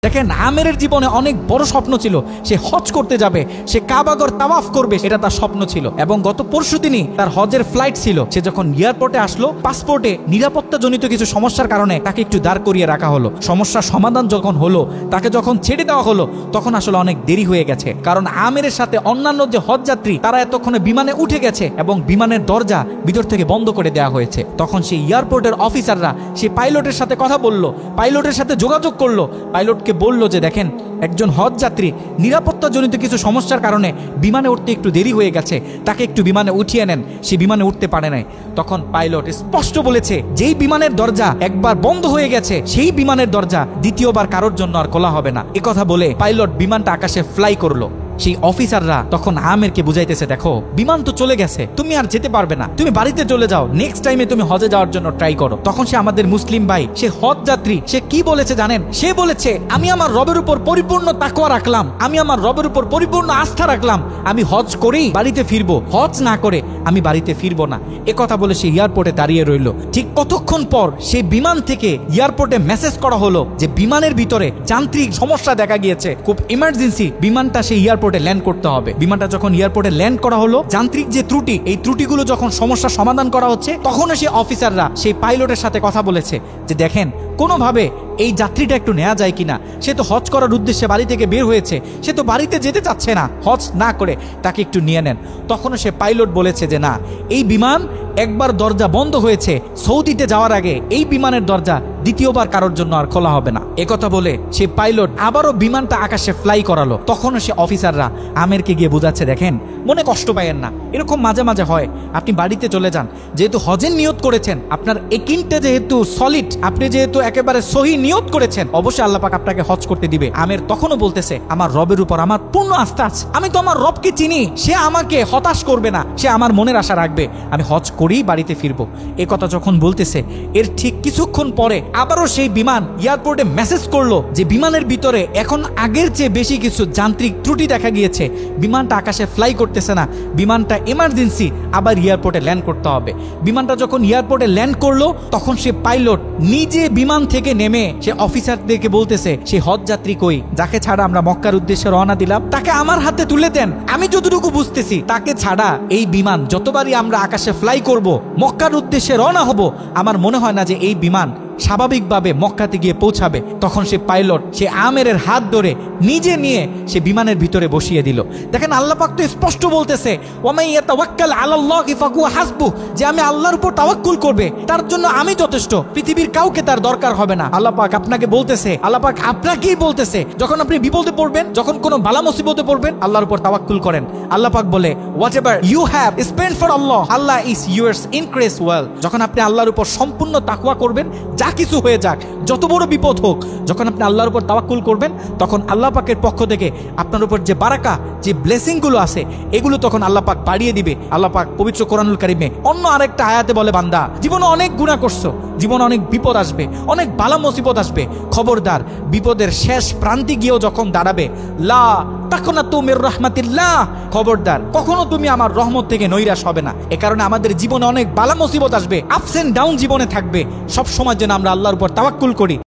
দেখেন আমেরের জীবনে অনেক বড় স্বপ্ন ছিল, সে হজ করতে যাবে, সে কাবাগর তাওয়াফ করবে, এটা তার স্বপ্ন ছিল। এবং গত পরশুদিনই তার হজের ফ্লাইট ছিল। সে যখন এয়ারপোর্টে আসলো, পাসপোর্টে নিরাপত্তাজনিত কিছু সমস্যার কারণে তাকে একটু দাঁড় করিয়ে রাখা হলো। সমস্যার সমাধান যখন হলো, তাকে যখন ছেড়ে দেওয়া হলো, তখন আসলে অনেক দেরি হয়ে গেছে। কারণ আমেরের সাথে অন্যান্য যে হজ যাত্রী তারা এতক্ষণে বিমানে উঠে গেছে এবং বিমানের দরজা ভিতর থেকে বন্ধ করে দেওয়া হয়েছে। তখন সেই এয়ারপোর্টের অফিসাররা সেই পাইলটের সাথে কথা বলল, পাইলটের সাথে যোগাযোগ করলো, পাইলটকে বলল যে দেখেন একজন হজ যাত্রী নিরাপত্তাজনিত কিছু সমস্যার কারণে বিমানে উঠতে একটু দেরি হয়ে গেছে, তাকে একটু বিমানে উঠিয়ে নেন, সে বিমানে উঠতে পারে নাই। তখন পাইলট স্পষ্ট বলেছে যেই বিমানের দরজা একবার বন্ধ হয়ে গেছে সেই বিমানের দরজা দ্বিতীয়বার কারোর জন্য আর খোলা হবে না। কথা বলে পাইলট বিমানটা আকাশে ফ্লাই করলো। সেই অফিসাররা তখন আমেরকে বুঝাইতেছে, দেখো বিমান তো চলে গেছে, তুমি আর যেতে পারবে না, তুমি বাড়িতে চলে যাও, নেক্সট টাইমে তুমি হজে যাওয়ার জন্য ট্রাই করো। তখন সে আমাদের মুসলিম ভাই, সে হজ যাত্রী, সে কি বলেছে জানেন? সে বলেছে আমি আমার রবের উপর পরিপূর্ণ তাকওয়া রাখলাম, আমি আমার রবের উপর পরিপূর্ণ আস্থা রাখলাম, আমি হজ করেই বাড়িতে ফিরবো, হজ না করে আমি বাড়িতে ফিরবো না। কথা বলে সে এয়ারপোর্টে দাঁড়িয়ে রইল। ঠিক কতক্ষণ পর সেই বিমান থেকে এয়ারপোর্টে মেসেজ করা হলো যে বিমানের ভিতরে যান্ত্রিক সমস্যা দেখা গিয়েছে, খুব ইমার্জেন্সি, বিমানটা সেই এয়ারপোর্টে ল্যান্ড করতে হবে। বিমানটা যখন এয়ারপোর্টে ল্যান্ড করা হলো, যান্ত্রিক যে ত্রুটি, এই ত্রুটিগুলো যখন সমস্যা সমাধান করা হচ্ছে, তখন সেই অফিসাররা সেই পাইলটের সাথে কথা বলেছে যে দেখেন কোনোভাবে এই যাত্রীটা একটু নেওয়া যায় কিনা, সে তো হজ করার উদ্দেশ্যে বাড়ি থেকে বের হয়েছে, সে তো বাড়িতে যেতে চাচ্ছে না, হজ না করে তাকে একটু নিয়ে নেন। তখনও সে পাইলট বলেছে যে না, এই বিমান একবার দরজা বন্ধ হয়েছে, সৌদিতে যাওয়ার আগে এই বিমানের দরজা দ্বিতীয়বার কারোর জন্য আর খোলা হবে না। কথা বলে সে পাইলট আবারও বিমানটা আকাশে ফ্লাই করালো। তখনও সে অফিসাররা আমেরকে গিয়ে বোঝাচ্ছে, দেখেন মনে কষ্ট পাইয়েন না, এরকম মাঝে মাঝে হয়, আপনি বাড়িতে চলে যান, যেহেতু হজের নিয়ত করেছেন, আপনার একিনটা যেহেতু সলিড, আপনি যেহেতু একেবারে সহি নিয়ত করেছেন, অবশ্যই আল্লাহ পাক আপনাকে হজ করতে দিবে। আমের তখনও বলতেছে আমার রবের উপর আমার পূর্ণ আস্থা আছে, আমি তো আমার রবকে চিনি, সে আমাকে হতাশ করবে না, সে আমার মনের আশা রাখবে, আমি হজ করেই বাড়িতে ফিরবো। কথা যখন বলতেছে, এর ঠিক কিছুক্ষণ পরে আবারও সেই বিমান এয়ারপোর্টে মেসেজ করলো যে বিমানের ভিতরে এখন আগের চেয়ে বেশি কিছু যান্ত্রিক ত্রুটি দেখা গিয়েছে, বিমানটা আকাশে ফ্লাই করতেছে না, বিমানটা ইমার্জেন্সি, আবার এয়ারপোর্টে ল্যান্ড করতে হবে। বিমানটা যখন এয়ারপোর্টে ল্যান্ড করলো, তখন সে পাইলট নিজে বিমান থেকে নেমে সে অফিসারদেরকে বলতেছে সেই হজ যাত্রী কই, যাকে ছাড়া আমরা মক্কার উদ্দেশ্যে রওনা দিলাম, তাকে আমার হাতে তুলে দেন। আমি যতটুকু বুঝতেছি তাকে ছাড়া এই বিমান যতবারই আমরা আকাশে ফ্লাই করব, মক্কার উদ্দেশ্যে রওনা হব, আমার মনে হয় না যে এই বিমান স্বাভাবিকভাবে মক্কাতে গিয়ে পৌঁছাবে। তখন সে পাইলট সে আমেরের হাত ধরে নিজে নিয়ে সে বিমানের ভিতরে বসিয়ে দিল। দেখেন আল্লাহ পাক তো স্পষ্ট বলতেছে ওয়ামান ইয়াতাওয়াক্কাল আলাল্লাহি ফাহুয়া হাসবুহ, যে আমি আল্লাহর উপর তাওয়াক্কুল করবে তার জন্য আমি যথেষ্ট, পৃথিবীর কাউকে তার দরকার হবে না। আল্লাহ পাক আপনাকে বলতেছে, আল্লাহ পাক আপনাকেই বলতেছে, যখন আপনি বিপদে পড়বেন, যখন কোনো বালা মুসিবতে পড়বেন, আল্লাহর উপর তাওয়াক্কুল করেন। আল্লাহ পাক বলে whatever you have spent for Allah, Allah is yours increase well. যখন আপনি আল্লাহর উপর সম্পূর্ণ তাকওয়া করবেন, যা কিছু হয়ে যাক, যত বড় বিপদ হোক, যখন আপনি আল্লাহর উপর তাওয়াক্কুল করবেন, তখন আল্লাহ পাকের পক্ষ থেকে আপনার উপর যে বারাকা, যে ব্লেসিং গুলো আছে, এগুলো তখন আল্লাহ পাক বাড়িয়ে দিবে। আল্লাহ পাক পবিত্র কোরআনুল কারিমে অন্য আরেকটা আয়াতে বলে, বান্দা জীবনে অনেক গুনাহ করছো, জীবনে অনেক বিপদ আসবে, অনেক বালা মুসিবত আসবে, খবরদার বিপদের শেষ প্রান্তে গিয়েও যখন দাঁড়াবে, লা তাকনাতু মির রাহমাতিল্লাহ, খবরদার কখনো তুমি আমার রহমত থেকে নৈরাশ হবে না। এ কারণে আমাদের জীবনে অনেক বালা মুসিবত আসবে, আপস এন্ড ডাউন জীবনে থাকবে, সব সময় যেন আমরা আল্লাহর উপর তাওয়াক্কুল করি।